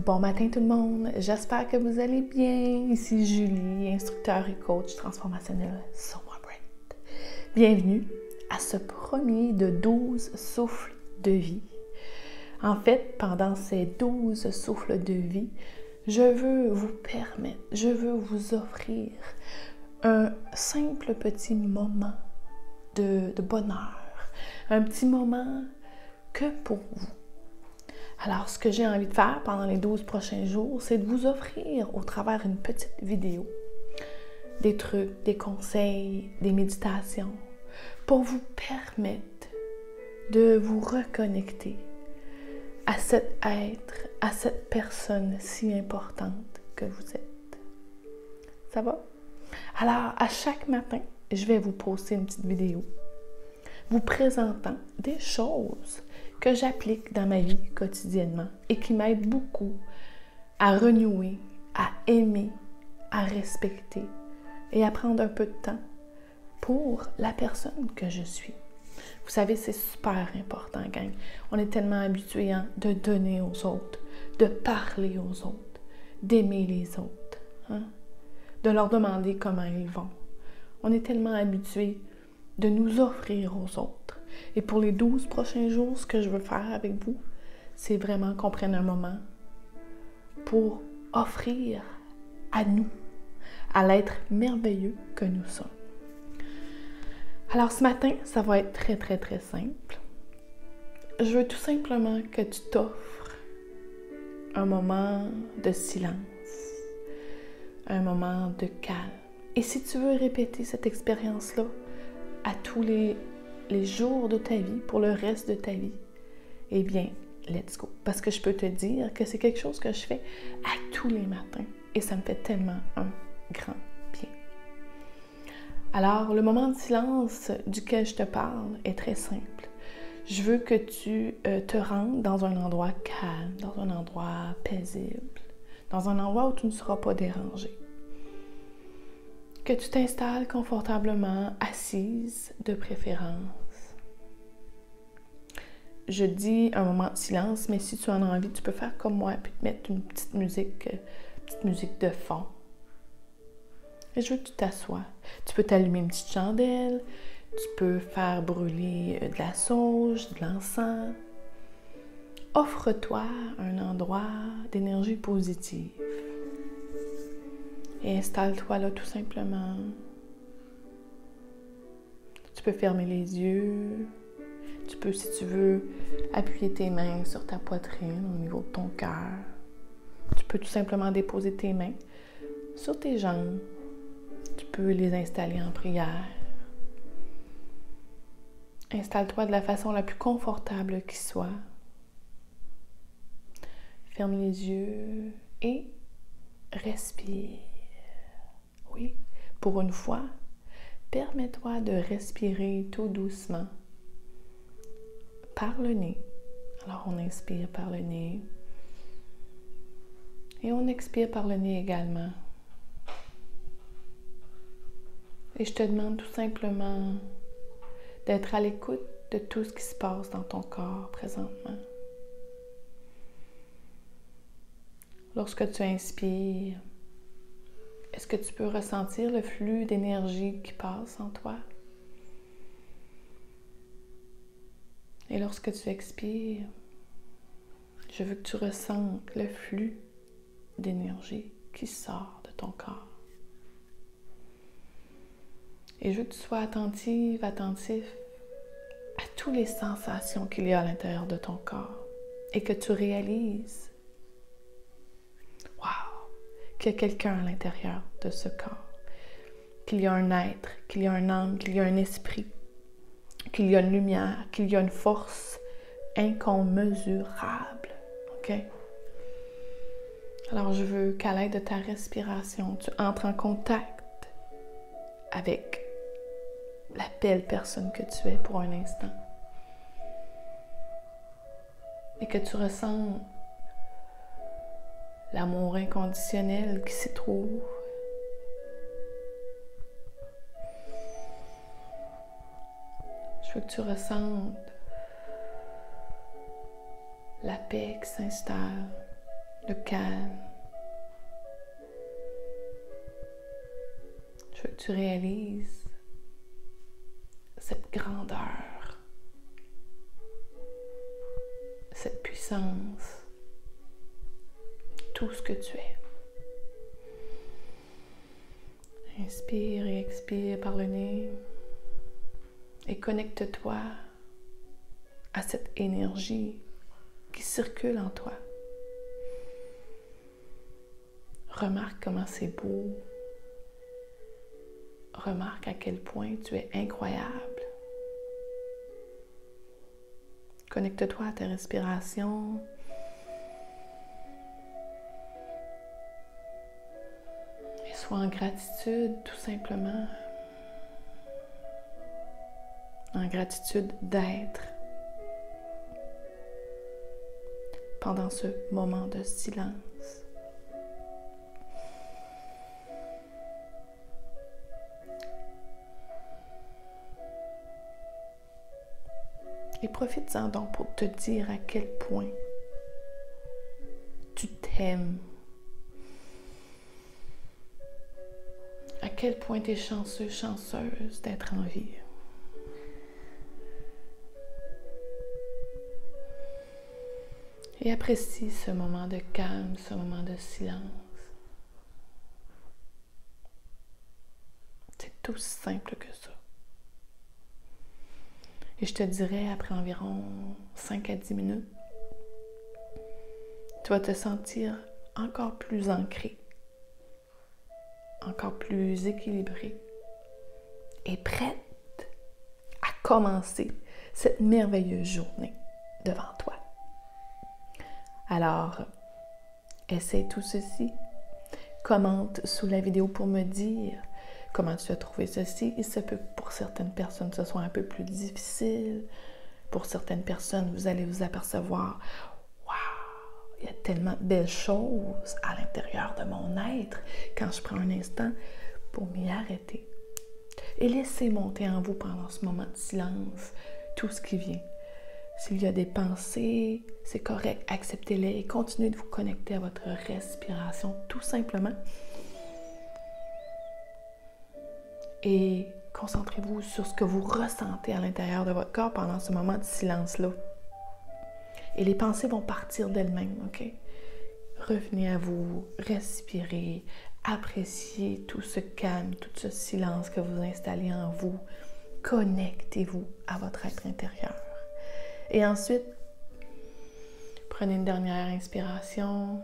Bon matin tout le monde, j'espère que vous allez bien. Ici Julie, instructeur et coach transformationnel sur mon brand. Bienvenue à ce premier de 12 souffles de vie. En fait, pendant ces 12 souffles de vie, je veux vous permettre, je veux vous offrir un simple petit moment de bonheur, un petit moment que pour vous. Alors, ce que j'ai envie de faire pendant les 12 prochains jours, c'est de vous offrir au travers d'une petite vidéo des trucs, des conseils, des méditations pour vous permettre de vous reconnecter à cet être, à cette personne si importante que vous êtes. Ça va? Alors, à chaque matin, je vais vous poster une petite vidéo vous présentant des choses que j'applique dans ma vie quotidiennement et qui m'aident beaucoup à renouer, à aimer, à respecter et à prendre un peu de temps pour la personne que je suis. Vous savez, c'est super important, gang. On est tellement habitués de donner aux autres, de parler aux autres, d'aimer les autres, de leur demander comment ils vont. On est tellement habitués de nous offrir aux autres. Et pour les 12 prochains jours, ce que je veux faire avec vous, c'est vraiment qu'on prenne un moment pour offrir à nous, à l'être merveilleux que nous sommes. Alors ce matin, ça va être très, très, très simple. Je veux tout simplement que tu t'offres un moment de silence, un moment de calme. Et si tu veux répéter cette expérience-là à tous les jours de ta vie, pour le reste de ta vie, eh bien, let's go. Parce que je peux te dire que c'est quelque chose que je fais à tous les matins et ça me fait tellement un grand bien. Alors, le moment de silence duquel je te parle est très simple. Je veux que tu te rendes dans un endroit calme, dans un endroit paisible, dans un endroit où tu ne seras pas dérangé. Que tu t'installes confortablement, assise de préférence. Je dis un moment de silence, mais si tu en as envie, tu peux faire comme moi puis te mettre une petite musique de fond. Et je veux que tu t'assoies. Tu peux t'allumer une petite chandelle, tu peux faire brûler de la sauge, de l'encens. Offre-toi un endroit d'énergie positive. Et installe-toi là tout simplement. Tu peux fermer les yeux. Tu peux, si tu veux, appuyer tes mains sur ta poitrine au niveau de ton cœur. Tu peux tout simplement déposer tes mains sur tes jambes. Tu peux les installer en prière. Installe-toi de la façon la plus confortable qui soit. Ferme les yeux et respire. Oui, pour une fois, permets-toi de respirer tout doucement par le nez. Alors, on inspire par le nez et on expire par le nez également. Et je te demande tout simplement d'être à l'écoute de tout ce qui se passe dans ton corps présentement. Lorsque tu inspires, est-ce que tu peux ressentir le flux d'énergie qui passe en toi? Et lorsque tu expires, je veux que tu ressentes le flux d'énergie qui sort de ton corps. Et je veux que tu sois attentif à toutes les sensations qu'il y a à l'intérieur de ton corps et que tu réalises qu'il y a quelqu'un à l'intérieur de ce corps, qu'il y a un être, qu'il y a un âme, qu'il y a un esprit, qu'il y a une lumière, qu'il y a une force incommensurable. OK? Alors, je veux qu'à l'aide de ta respiration, tu entres en contact avec la belle personne que tu es pour un instant. Et que tu ressens l'amour inconditionnel qui s'y trouve. Je veux que tu ressentes la paix qui s'installe, le calme. Je veux que tu réalises cette grandeur, cette puissance, tout ce que tu es. Inspire et expire par le nez et connecte-toi à cette énergie qui circule en toi. Remarque comment c'est beau. Remarque à quel point tu es incroyable. Connecte-toi à ta respiration. Et sois en gratitude, tout simplement. En gratitude d'être pendant ce moment de silence. Et profite-en donc pour te dire à quel point tu t'aimes. À quel point tu es chanceux, chanceuse d'être en vie. Et apprécie ce moment de calme, ce moment de silence. C'est tout simple que ça. Et je te dirais, après environ 5 à 10 minutes, tu vas te sentir encore plus ancré, encore plus équilibré et prête à commencer cette merveilleuse journée devant toi. Alors, essaie tout ceci. Commente sous la vidéo pour me dire comment tu as trouvé ceci. Il se peut que pour certaines personnes, ce soit un peu plus difficile. Pour certaines personnes, vous allez vous apercevoir, waouh, il y a tellement de belles choses à l'intérieur de mon être quand je prends un instant pour m'y arrêter. Et laissez monter en vous pendant ce moment de silence tout ce qui vient. S'il y a des pensées, c'est correct, acceptez-les et continuez de vous connecter à votre respiration, tout simplement. Et concentrez-vous sur ce que vous ressentez à l'intérieur de votre corps pendant ce moment de silence-là. Et les pensées vont partir d'elles-mêmes, OK? Revenez à vous, respirez, appréciez tout ce calme, tout ce silence que vous installez en vous. Connectez-vous à votre être intérieur. Et ensuite, prenez une dernière inspiration.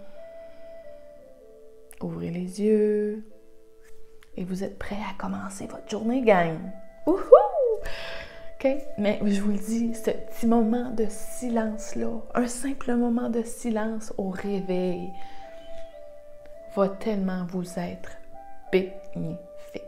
Ouvrez les yeux. Et vous êtes prêts à commencer votre journée, gang. Wouhou! OK? Mais je vous le dis, ce petit moment de silence-là, un simple moment de silence au réveil, va tellement vous être bénéfique.